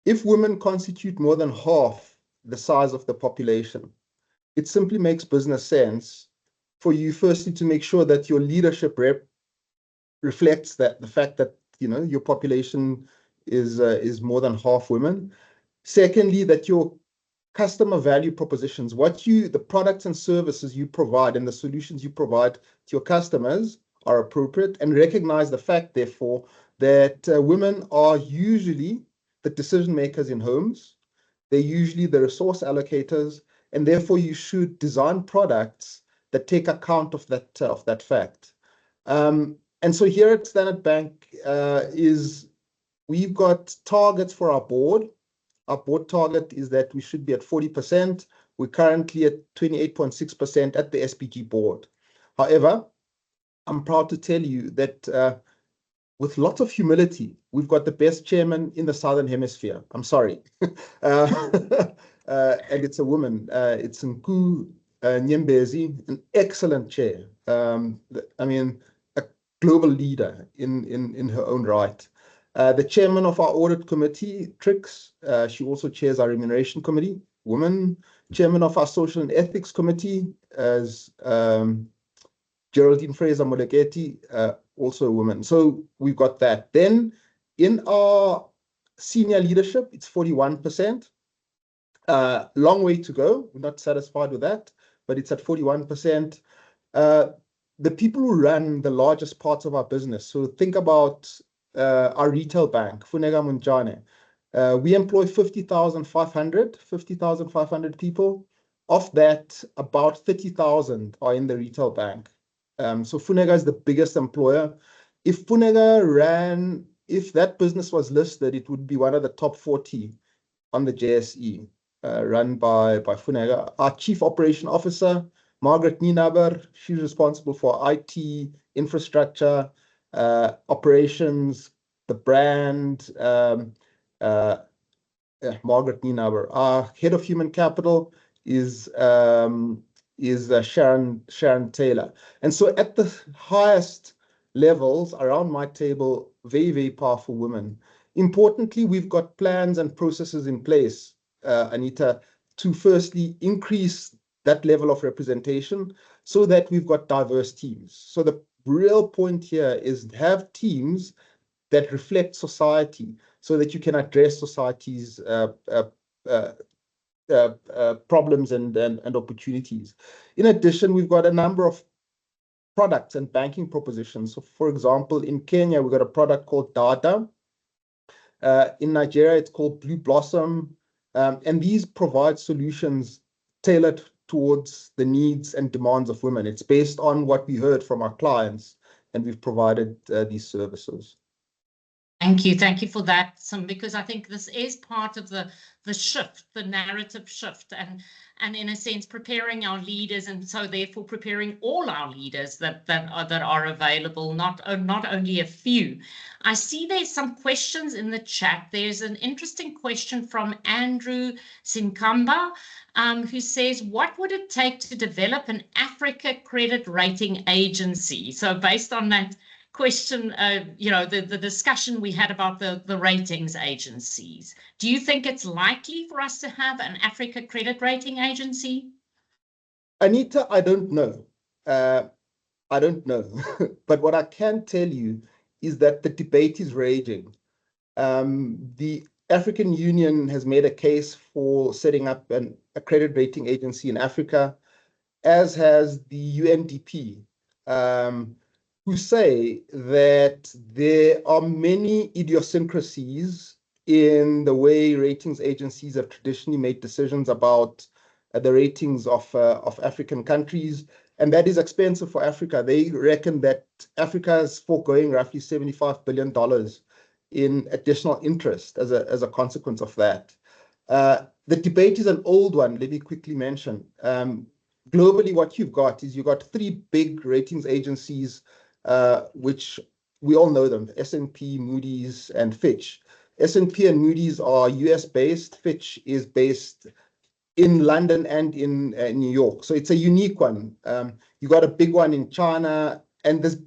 if women constitute more than half the size of the population, it simply makes business sense for you, firstly, to make sure that your leadership reflects that the fact that your population is more than half women. Secondly, that your customer value propositions, the products and services you provide and the solutions you provide to your customers are appropriate, and recognize the fact, therefore, that women are usually the decision makers in homes. They're usually the resource allocators, and therefore you should design products that take account of that fact. And so here at Standard Bank we've got targets for our board. Our board target is that we should be at 40%. We're currently at 28.6% at the SPG board. However, I'm proud to tell you that with lots of humility, we've got the best chairman in the Southern Hemisphere. I'm sorry. And it's a woman. It's Nku Nyembezi, an excellent chair. I mean, a global leader in her own right. The chairman of our audit committee, Trix, she also chairs our remuneration committee, woman. Chairman of our social and ethics committee, as Geraldine Fraser Moleketi, also a woman. So we've got that. Then in our senior leadership, it's 41%. Long way to go. We're not satisfied with that, but it's at 41%. The people who run the largest parts of our business, so think about our retail bank, Funeka Munjane. We employ 50,500 people. Of that, about 30,000 are in the retail bank. So Funeka is the biggest employer. If that business was listed, it would be one of the top 40 on the JSE, run by Funeka. Our Chief Operation Officer, Margaret Nienaber, she's responsible for IT, infrastructure, operations, the brand, Margaret Nienaber. Our head of human capital is Sharon Taylor. And so at the highest levels around my table, very, very powerful women. Importantly, we've got plans and processes in place, Anita, to firstly increase that level of representation so that we've got diverse teams. So the real point here is have teams that reflect society so that you can address society's problems and opportunities. In addition, we've got a number of products and banking propositions. So for example, in Kenya, we've got a product called Dada. In Nigeria, it's called Blue Blossom. And these provide solutions tailored towards the needs and demands of women. It's based on what we heard from our clients, and we've provided these services. Thank you for that, Sim, because I think this is part of the shift, the narrative shift, and in a sense preparing our leaders, and so therefore preparing all our leaders that are available, not only a few. I see there's some questions in the chat. There's an interesting question from Andrew Sinkamba, who says, what would it take to develop an Africa credit rating agency? So based on that question, the discussion we had about the ratings agencies. Do you think it's likely for us to have an Africa credit rating agency? Anita, I don't know. I don't know. But what I can tell you is that the debate is raging. The African Union has made a case for setting up a credit rating agency in Africa, as has the UNDP. Who say that there are many idiosyncrasies in the way ratings agencies have traditionally made decisions about the ratings of African countries, and that is expensive for Africa. They reckon that Africa is foregoing roughly $75 billion in additional interest as a consequence of that. The debate is an old one. Let me quickly mention. Globally, what you've got is you've got three big ratings agencies which we all know them, S&P, Moody's, and Fitch. S&P and Moody's are US-based. Fitch is based in London and in New York. So it's a unique one. You got a big one in China, and there's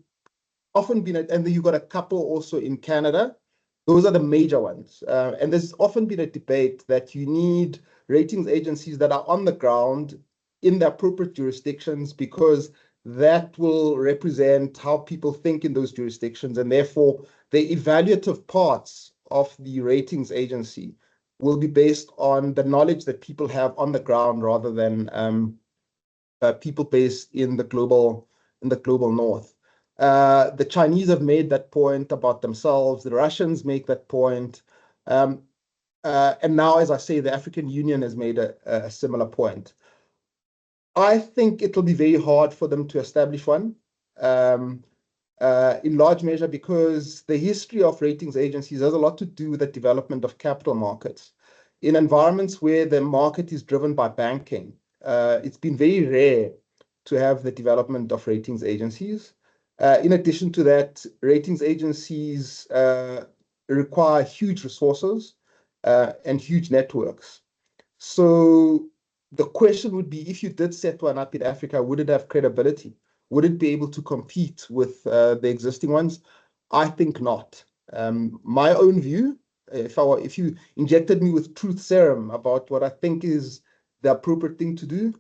often been, and then you got a couple also in Canada. Those are the major ones. And there's often been a debate that you need ratings agencies that are on the ground in the appropriate jurisdictions, because that will represent how people think in those jurisdictions, and therefore the evaluative parts of the ratings agency will be based on the knowledge that people have on the ground, rather than people based in the global north. The Chinese have made that point about themselves. The Russians make that point. And now, as I say, the African Union has made a similar point. I think it'll be very hard for them to establish one, in large measure because the history of ratings agencies has a lot to do with the development of capital markets. In environments where the market is driven by banking, it's been very rare to have the development of ratings agencies. In addition to that, ratings agencies require huge resources and huge networks. So the question would be, if you did set one up in Africa, would it have credibility? Would it be able to compete with the existing ones? I think not. My own view, if you injected me with truth serum about what I think is the appropriate thing to do,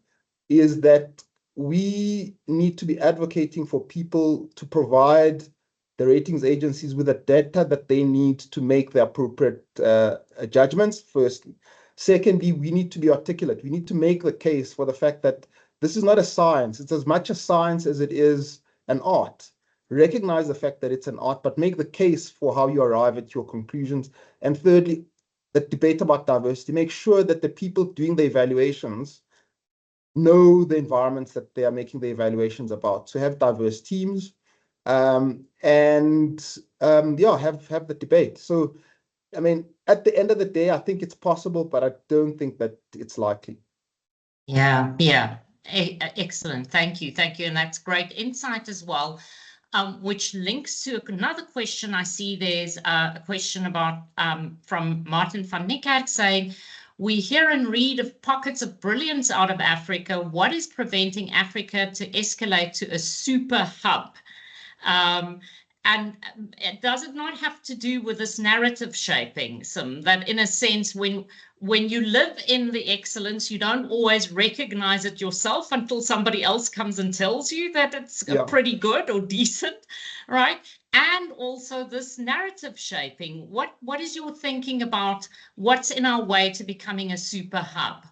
is that we need to be advocating for people to provide the ratings agencies with the data that they need to make the appropriate judgments, firstly. Secondly, we need to be articulate. We need to make the case for the fact that this is not a science. It's as much a science as it is an art. Recognize the fact that it's an art, but make the case for how you arrive at your conclusions. And thirdly, the debate about diversity. Make sure that the people doing the evaluations know the environments that they are making the evaluations about. So have diverse teams, yeah, have the debate. So, I mean, at the end of the day, I think it's possible, but I don't think that it's likely. Yeah. Excellent. Thank you. And that's great insight as well, which links to another question. I see there's a question about from Martin van Niekerk saying, we hear and read of pockets of brilliance out of Africa. What is preventing Africa to escalate to a super hub? And does it not have to do with this narrative shaping, Sim, that in a sense, when you live in the excellence, you don't always recognize it yourself until somebody else comes and tells you that it's pretty good or decent, right? And also this narrative shaping. What is your thinking about what's in our way to becoming a super hub?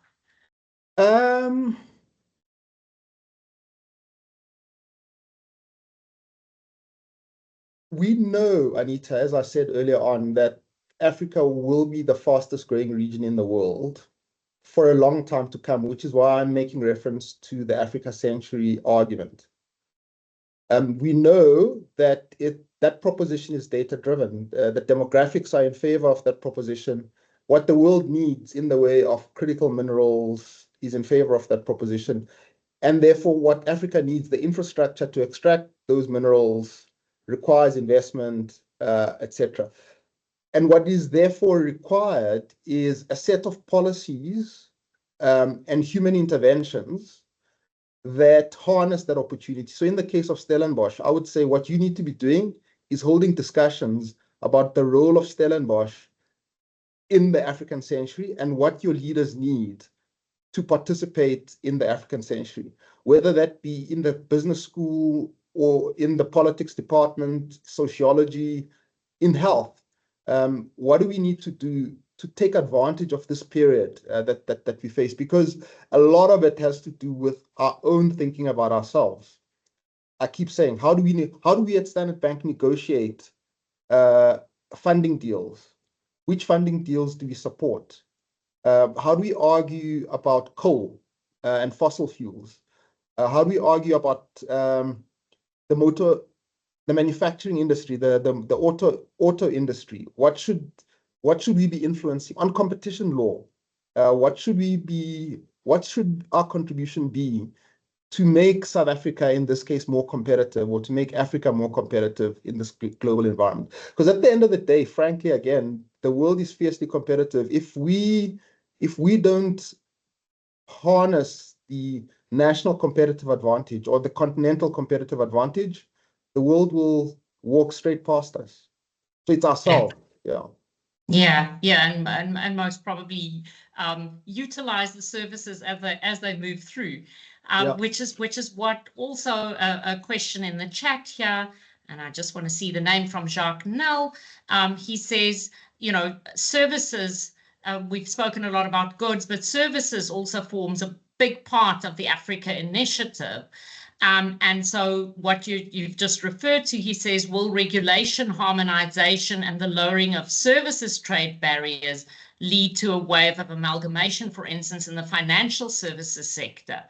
We know, Anita, as I said earlier on, that Africa will be the fastest growing region in the world for a long time to come, which is why I'm making reference to the Africa Century argument. We know that that proposition is data-driven. The demographics are in favor of that proposition. What the world needs in the way of critical minerals is in favor of that proposition. And therefore, what Africa needs, the infrastructure to extract those minerals, requires investment, etc. And what is therefore required is a set of policies and human interventions that harness that opportunity. So in the case of Stellenbosch, I would say what you need to be doing is holding discussions about the role of Stellenbosch in the African century and what your leaders need to participate in the African century, whether that be in the business school or in the politics department, sociology, in health. What do we need to do to take advantage of this period that we face? Because a lot of it has to do with our own thinking about ourselves. I keep saying, how do we at Standard Bank negotiate funding deals? Which funding deals do we support? How do we argue about coal and fossil fuels? How do we argue about the manufacturing industry, the auto industry? What should we be influencing on competition law? What should our contribution be to make South Africa, in this case, more competitive, or to make Africa more competitive in this global environment. Because at the end of the day, frankly, again, the world is fiercely competitive. If we don't harness the national competitive advantage or the continental competitive advantage, the world will walk straight past us. So it's ourselves. Yeah. Yeah, and most probably utilize the services as they move through, which is what also a question in the chat here, and I just want to see the name from Jacques Nell. He says, services. We've spoken a lot about goods, but services also forms a big part of the Africa Initiative. And so what you've just referred to, he says, will regulation, harmonization, and the lowering of services trade barriers lead to a wave of amalgamation, for instance, in the financial services sector?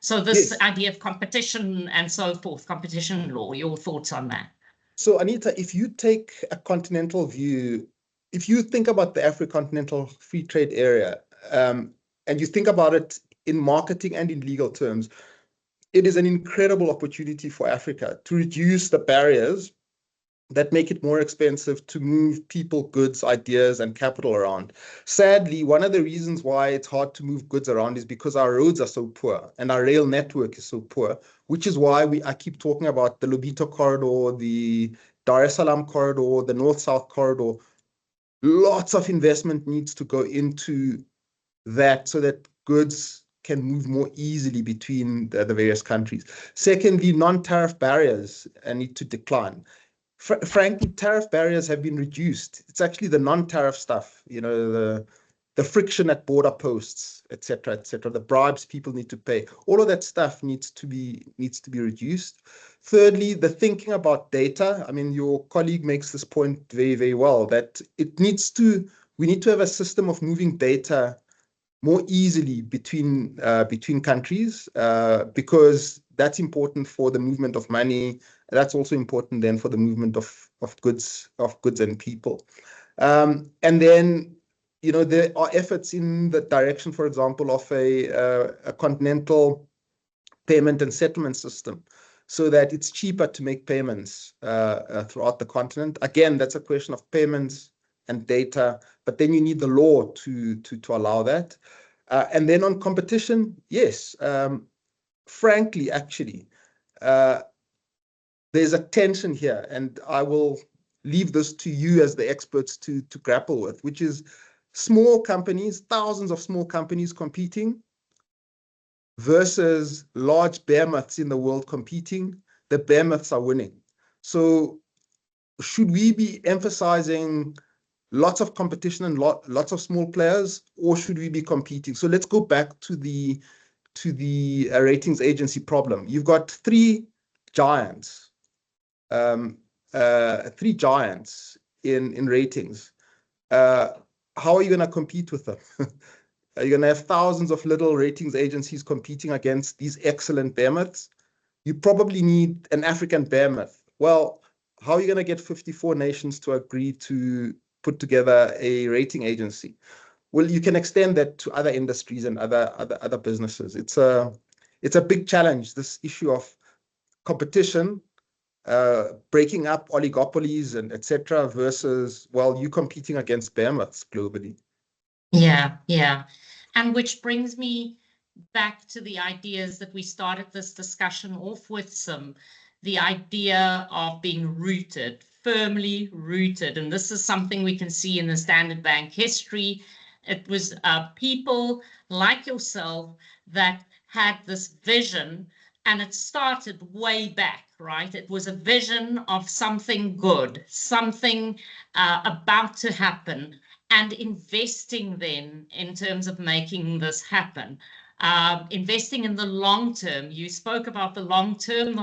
So this idea of competition and so forth, competition law, your thoughts on that? So Anita, if you take a continental view, if you think about the Afro-continental free trade area, and you think about it in marketing and in legal terms, it is an incredible opportunity for Africa to reduce the barriers that make it more expensive to move people, goods, ideas, and capital around. Sadly, one of the reasons why it's hard to move goods around is because our roads are so poor and our rail network is so poor, which is why I keep talking about the Lobito corridor, the Dar es Salaam corridor, the North-South corridor. Lots of investment needs to go into that so that goods can move more easily between the various countries. Secondly, non-tariff barriers need to decline. Frankly, tariff barriers have been reduced. It's actually the non-tariff stuff, the friction at border posts, et cetera, the bribes people need to pay. All of that stuff needs to be reduced. Thirdly, the thinking about data. I mean, your colleague makes this point very, very well, that we need to have a system of moving data more easily between countries, because that's important for the movement of money. That's also important then for the movement of goods and people. And then there are efforts in the direction, for example, of a continental payment and settlement system, so that it's cheaper to make payments throughout the continent. Again, that's a question of payments and data, but then you need the law to allow that. And then on competition, yes, frankly, actually, there's a tension here, and I will leave this to you as the experts to grapple with, which is small companies, thousands of small companies competing versus large behemoths in the world competing. The behemoths are winning. So should we be emphasizing lots of competition and lots of small players, or should we be competing? So let's go back to the ratings agency problem. You've got three giants in ratings. How are you going to compete with them? Are you going to have thousands of little ratings agencies competing against these excellent behemoths? You probably need an African behemoth. Well, how are you going to get 54 nations to agree to put together a rating agency? Well, you can extend that to other industries and other businesses. It's a big challenge, this issue of competition, breaking up oligopolies and etc. versus, well, you competing against behemoths globally. Yeah. And which brings me back to the ideas that we started this discussion off with, Sim, the idea of being rooted, firmly rooted. And this is something we can see in the Standard Bank history. It was people like yourself that had this vision, and it started way back, right? It was a vision of something good, something about to happen, and investing then in terms of making this happen. Investing in the long term. You spoke about the long term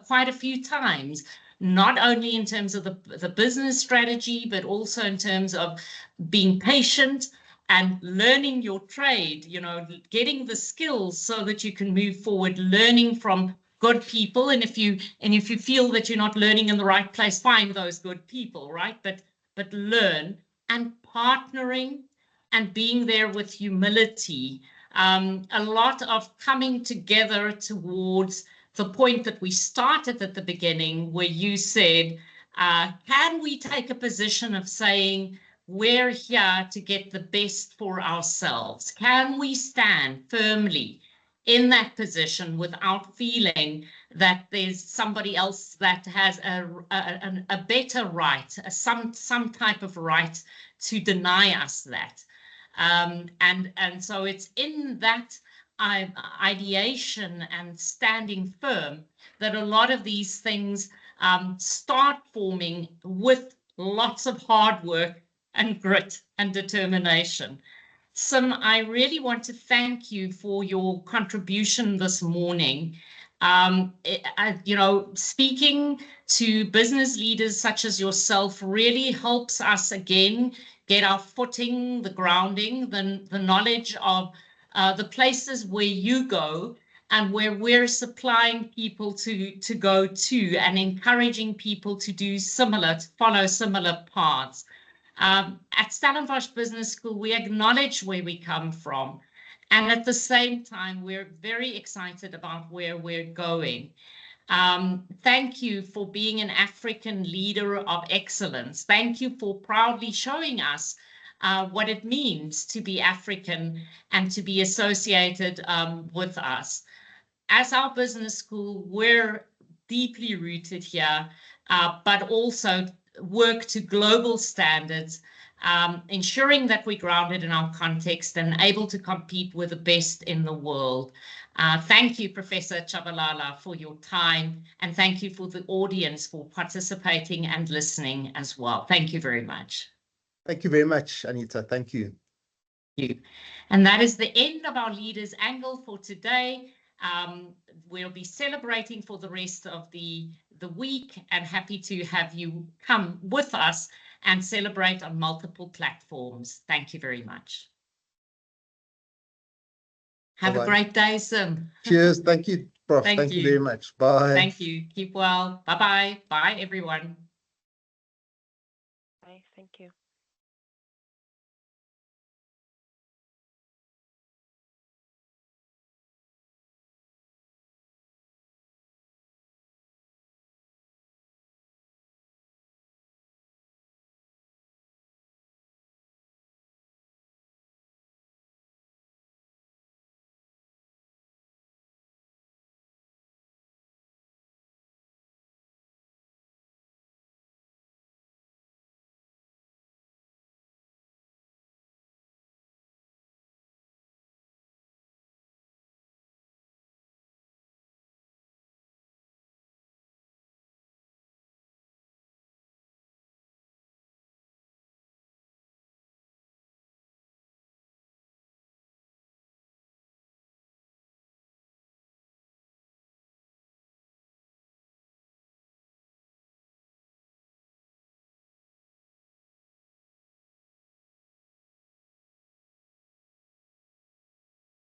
quite a few times, not only in terms of the business strategy, but also in terms of being patient and learning your trade, getting the skills so that you can move forward, learning from good people. And if you feel that you're not learning in the right place, find those good people, right? But learn, and partnering and being there with humility a lot of coming together towards the point that we started at the beginning, where you said, can we take a position of saying, we're here to get the best for ourselves? Can we stand firmly in that position without feeling that there's somebody else that has a better right, some type of right to deny us that? And so it's in that ideation and standing firm that a lot of these things start forming with lots of hard work and grit and determination. Sim, I really want to thank you for your contribution this morning. Speaking to business leaders such as yourself really helps us again get our footing, the grounding, the knowledge of the places where you go and where we're supplying people to go to, and encouraging people to do similar, to follow similar paths. At Stellenbosch Business School, we acknowledge where we come from, and at the same time, we're very excited about where we're going. Thank you for being an African leader of excellence. Thank you for proudly showing us what it means to be African and to be associated with us. As our business school, we're deeply rooted here, but also work to global standards, ensuring that we're grounded in our context and able to compete with the best in the world. Thank you, Professor Tshabalala, for your time, and thank you for the audience for participating and listening as well. Thank you very much. Thank you very much, Anita. Thank you. Thank you. And that is the end of our Leaders Angle for today. We'll be celebrating for the rest of the week, and happy to have you come with us and celebrate on multiple platforms. Thank you very much. Have a great day, Sim. Cheers. Thank you, Prof. Thank you very much. Bye. Thank you. Keep well. Bye-bye. Bye, everyone. Bye. Thank you.